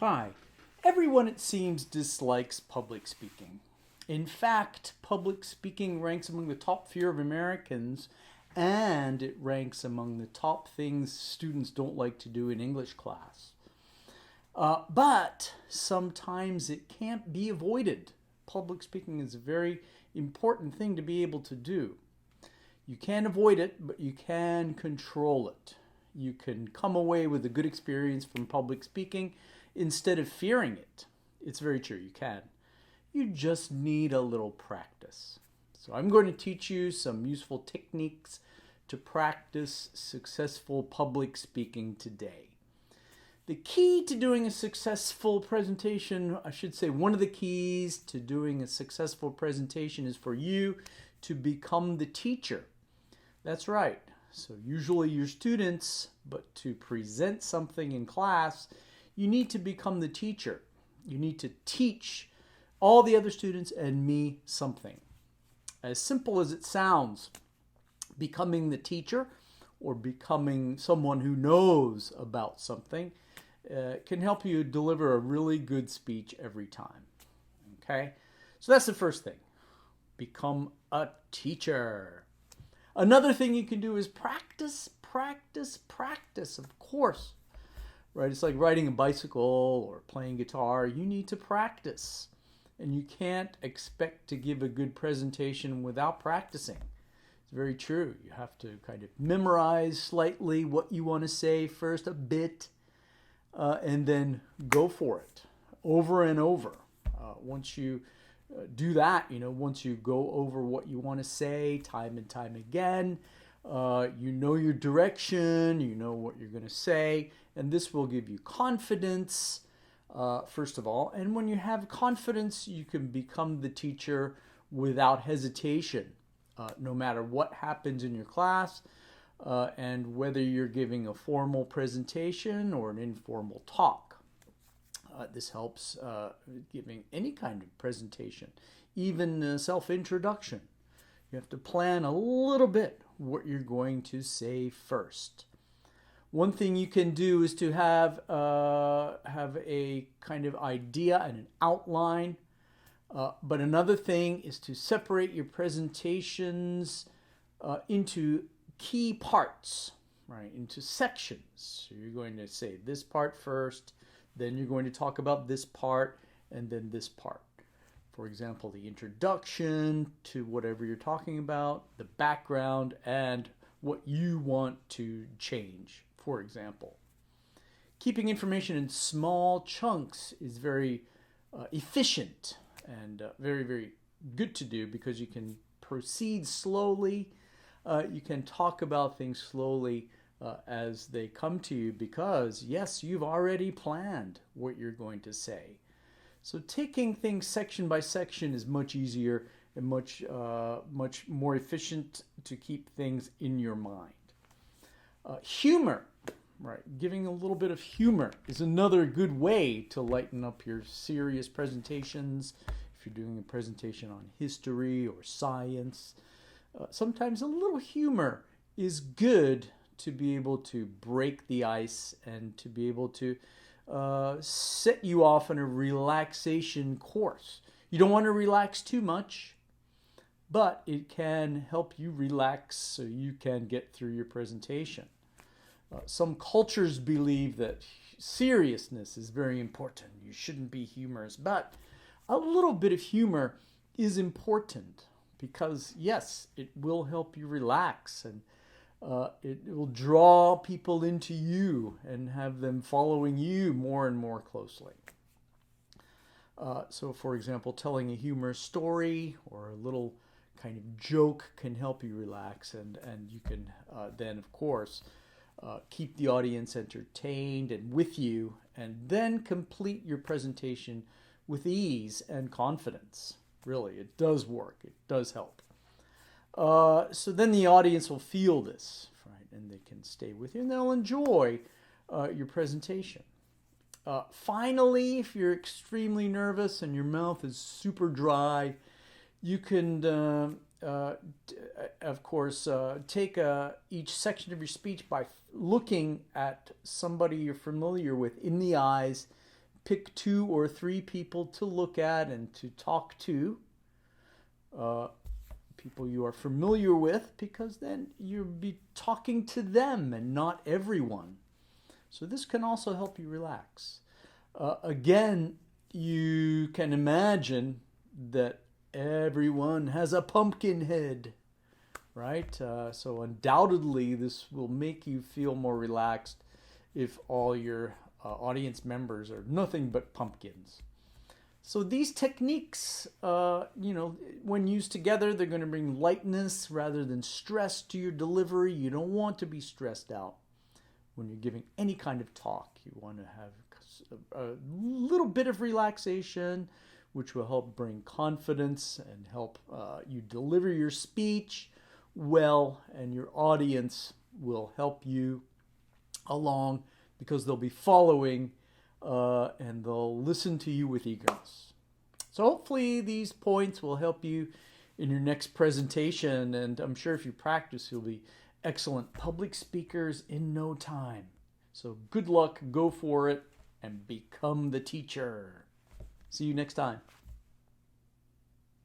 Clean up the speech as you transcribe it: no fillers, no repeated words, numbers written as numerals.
Hi. Everyone, it seems, dislikes public speaking. In fact, public speaking ranks among the top fear of Americans, and it ranks among the top things students don't like to do in English class. But sometimes it can't be avoided. Public speaking is a very important thing to be able to do. You can't avoid it, but you can control it. You can come away with a good experience from public speaking instead of fearing it. It's very true, you can. You just need a little practice. So I'm going to teach you some useful techniques to practice successful public speaking today. The key to doing a successful presentation, I should say one of the keys to doing a successful presentation is for you to become the teacher. That's right. So usually your students, but to present something in class, you need to become the teacher. You need to teach all the other students and me something. As simple as it sounds, becoming the teacher or becoming someone who knows about something can help you deliver a really good speech every time. Okay? So that's the first thing. Become a teacher. Another thing you can do is practice, practice, practice, of course. Right? It's like riding a bicycle or playing guitar. You need to practice. And you can't expect to give a good presentation without practicing. It's very true. You have to kind of memorize slightly what you want to say first, a bit, and then go for it over and over. Once you do that, once you go over what you want to say time and time again, you know your direction, you know what you're going to say, and this will give you confidence, first of all. And when you have confidence, you can become the teacher without hesitation, no matter what happens in your class, and whether you're giving a formal presentation or an informal talk. This helps giving any kind of presentation, even self-introduction. You have to plan a little bit what you're going to say first. One thing you can do is to have a kind of idea and an outline. But another thing is to separate your presentations into key parts, right? Into sections. So you're going to say this part first, then you're going to talk about this part, and then this part. For example, the introduction to whatever you're talking about, the background, and what you want to change, for example. Keeping information in small chunks is very efficient and very, very good to do because you can proceed slowly. You can talk about things slowly as they come to you because, yes, you've already planned what you're going to say. So taking things section by section is much easier and much more efficient to keep things in your mind. Humor, right? Giving a little bit of humor is another good way to lighten up your serious presentations. If you're doing a presentation on history or science, sometimes a little humor is good to be able to break the ice and to be able to set you off on a relaxation course. You don't want to relax too much, but it can help you relax so you can get through your presentation. Some cultures believe that seriousness is very important. You shouldn't be humorous, but a little bit of humor is important because, yes, it will help you relax and it will draw people into you and have them following you more and more closely. So, for example, telling a humorous story or a little kind of joke can help you relax, and you can then, of course, keep the audience entertained and with you, and then complete your presentation with ease and confidence. Really, it does work. It does help. So then the audience will feel this, right? And they can stay with you and they'll enjoy your presentation. Finally, if you're extremely nervous and your mouth is super dry, you can, of course, take each section of your speech by looking at somebody you're familiar with in the eyes, pick 2 or 3 people to look at and to talk to. People you are familiar with, because then you'll be talking to them and not everyone. So this can also help you relax. Again, you can imagine that everyone has a pumpkin head, right? So undoubtedly this will make you feel more relaxed if all your audience members are nothing but pumpkins. So these techniques, when used together, they're going to bring lightness rather than stress to your delivery. You don't want to be stressed out when you're giving any kind of talk. You want to have a little bit of relaxation, which will help bring confidence and help you deliver your speech well, and your audience will help you along because they'll be following and they'll listen to you with eagerness. So hopefully these points will help you in your next presentation, and I'm sure if you practice, you'll be excellent public speakers in no time. So good luck, go for it, and become the teacher. See you next time.